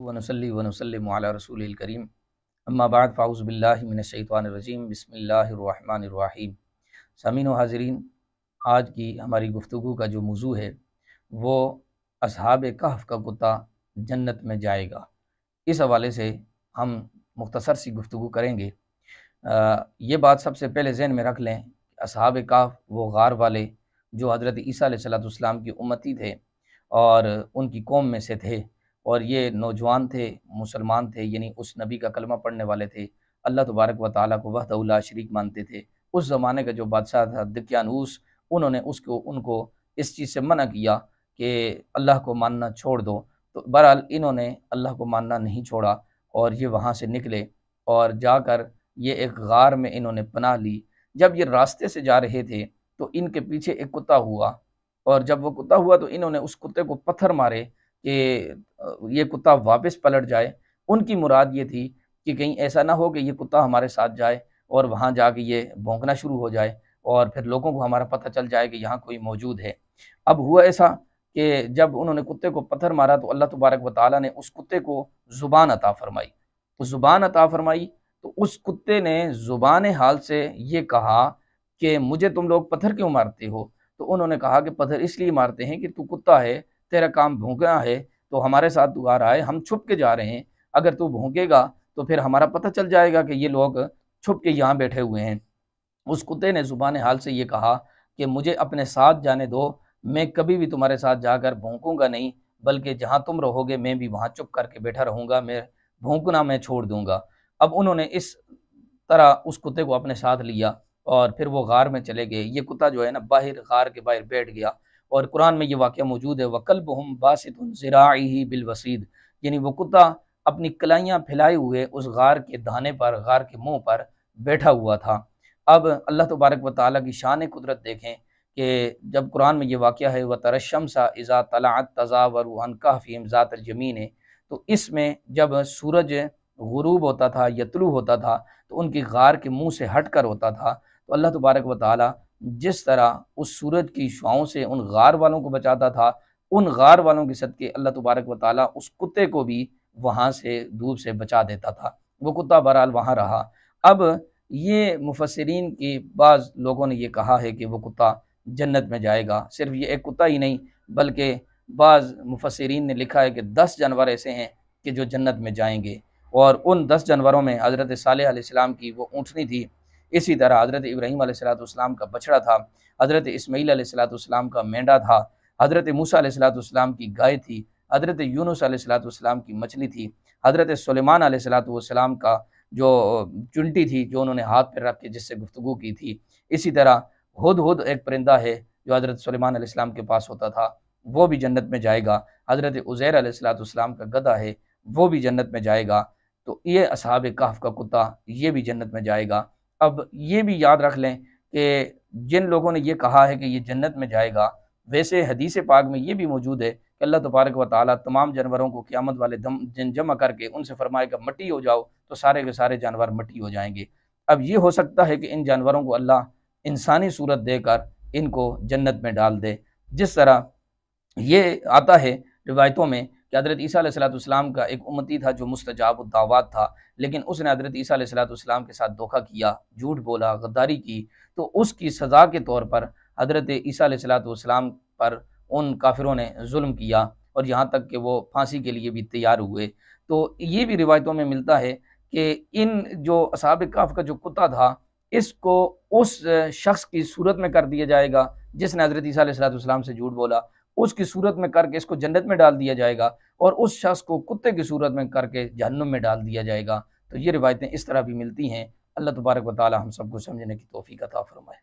ونصلی ونسلم علی رسول الکریم اما بعد فاعوذ باللہ من الشیطان الرجیم بسم اللہ الرحمن الرحیم۔ سامعین و حاضرین، آج کی ہماری گفتگو کا جو موضوع ہے وہ اصحاب کہف کا کتا جنت میں جائے گا، اس حوالے سے ہم مختصر سی گفتگو کریں گے۔ یہ بات سب سے پہلے ذہن میں رکھ لیں کہ اصحاب کہف وہ غار والے جو حضرت عیسیٰ علیہ السلام کی امتی تھے اور ان کی قوم میں سے تھے، اور یہ نوجوان تھے، مسلمان تھے، یعنی اس نبی کا کلمہ پڑھنے والے تھے، اللہ تبارک و تعالیٰ کو وحدہ لا شریک مانتے تھے۔ اس زمانے کا جو بادشاہ تھا دقیانوس، انہوں نے ان کو اس چیز سے منع کیا کہ اللہ کو ماننا چھوڑ دو، تو بہرحال انہوں نے اللہ کو ماننا نہیں چھوڑا اور یہ وہاں سے نکلے اور جا کر یہ ایک غار میں انہوں نے پناہ لی۔ جب یہ راستے سے جا رہے تھے تو ان کے پیچھے ایک کتا ہوا، اور جب وہ کتا ہوا تو انہوں نے اس کتے کو پتھر مارے کہ یہ کتا واپس پلٹ جائے۔ ان کی مراد یہ تھی کہ کہیں ایسا نہ ہو کہ یہ کتا ہمارے ساتھ جائے اور وہاں جا کے یہ بھونکنا شروع ہو جائے اور پھر لوگوں کو ہمارا پتہ چل جائے کہ یہاں کوئی موجود ہے۔ اب ہوا ایسا کہ جب انہوں نے کتے کو پتھر مارا تو اللہ تبارک و تعالیٰ نے اس کتے کو زبان عطا فرمائی۔ تو اس کتے نے زبان حال سے یہ کہا کہ مجھے تم لوگ پتھر کیوں مارتے ہو؟ تو انہوں نے کہا کہ پتھر اس لیے مارتے ہیں کہ تو کتا ہے، تیرا کام بھونکنا ہے، تو ہمارے ساتھ تو آ رہا ہے، ہم چھپ کے جا رہے ہیں، اگر تو بھونکے گا تو پھر ہمارا پتہ چل جائے گا کہ یہ لوگ چھپ کے یہاں بیٹھے ہوئے ہیں۔ اس کتے نے زبان حال سے یہ کہا کہ مجھے اپنے ساتھ جانے دو، میں کبھی بھی تمہارے ساتھ جا کر بھونکوں گا نہیں، بلکہ جہاں تم رہو گے میں بھی وہاں چپ کر کے بیٹھا رہوں گا، میں بھونکنا میں چھوڑ دوں گا۔ اب انہوں نے اس طرح اس کتے کو اپنے ساتھ لیا اور پھر وہ غار میں چلے گئے۔ یہ کتا جو ہے نا غار کے باہر بیٹھ گیا، اور قرآن میں یہ واقعہ موجود ہے، وَكَلْبُهُمْ بَاسِطٌ ذِرَاعِهِ بِالْوَصِيدِ، یعنی وہ کتا اپنی کلائیاں پھیلائے ہوئے اس غار کے دہانے پر، غار کے منہ پر بیٹھا ہوا تھا۔ اب اللہ تبارک و تعالیٰ کی شان قدرت دیکھیں کہ جب قرآن میں یہ واقعہ ہے وَتَرَى الشَّمْسَ إِذَا طَلَعَت تَزَاوَرُ عَنْ كَهْفِهِمْ ذَاتَ الْيَمِينِ، تو اس میں جب سورج غروب ہوتا تھا یا طلوع ہوتا تھا تو ان کی غار کے منہ سے ہٹ کر ہوتا تھا، تو اللہ تبارک و تعالیٰ جس طرح اس سورج کی شعاؤں سے ان غار والوں کو بچاتا تھا، ان غار والوں کے صدقے اللہ تبارک و تعالیٰ اس کتے کو بھی وہاں سے دھوپ سے بچا دیتا تھا۔ وہ کتا بہرحال وہاں رہا۔ اب یہ مفسرین کی بعض لوگوں نے یہ کہا ہے کہ وہ کتا جنت میں جائے گا۔ صرف یہ ایک کتا ہی نہیں بلکہ بعض مفسرین نے لکھا ہے کہ 10 جانور ایسے ہیں کہ جو جنت میں جائیں گے، اور ان 10 جانوروں میں حضرت صالح علیہ السلام کی وہ اونٹنی تھی، اسی طرح حضرت ابراہیم علیہ السلام کا بچڑا تھا، حضرت اسماعیل علیہ السلام کا مینڈا تھا، حضرت موسیٰ علیہ السلام کی گائے تھی، حضرت یونس علیہ السلام کی مچھلی تھی، حضرت سلیمان علیہ السلام کا جو چنٹی تھی جو انہوں نے ہاتھ پہ رکھ کے جس سے گفتگو کی تھی، اسی طرح ہدہد ایک پرندہ ہے جو حضرت سلیمان علیہ السلام کے پاس ہوتا تھا، وہ بھی جنت میں جائے گا، حضرت عزیر علیہ السلام کا گدھا ہے وہ بھی جنت میں جائے گا، تو یہ اصحاب کہف کا کتا یہ بھی جنت میں جائے گا۔ اب یہ بھی یاد رکھ لیں کہ جن لوگوں نے یہ کہا ہے کہ یہ جنت میں جائے گا، ویسے حدیث پاک میں یہ بھی موجود ہے کہ اللہ تبارک و تعالیٰ تمام جانوروں کو قیامت والے دن جمع کر کے ان سے فرمائے گا مٹی ہو جاؤ، تو سارے کے سارے جانور مٹی ہو جائیں گے۔ اب یہ ہو سکتا ہے کہ ان جانوروں کو اللہ انسانی صورت دے کر ان کو جنت میں ڈال دے، جس طرح یہ آتا ہے روایتوں میں کہ حضرت عیسیٰ علیہ السلام کا ایک امتی تھا جو مستجاب الدعوات تھا، لیکن اس نے حضرت عیسیٰ علیہ السلام کے ساتھ دھوکہ کیا، جھوٹ بولا، غداری کی، تو اس کی سزا کے طور پر حضرت عیسیٰ علیہ السلام پر ان کافروں نے ظلم کیا، اور یہاں تک کہ وہ پھانسی کے لیے بھی تیار ہوئے۔ تو یہ بھی روایتوں میں ملتا ہے کہ ان جو اصحاب کہف کا جو کتا تھا، اس کو اس شخص کی صورت میں کر دیا جائے گا جس نے حضرت عیسیٰ علیہ السلام سے جھوٹ بولا، اس کی صورت میں کر کے اس کو جنت میں ڈال دیا جائے گا، اور اس شخص کو کتے کی صورت میں کر کے جہنم میں ڈال دیا جائے گا۔ تو یہ روایتیں اس طرح بھی ملتی ہیں۔ اللہ تبارک و تعالی ہم سب کو سمجھنے کی توفیق عطا فرمائے۔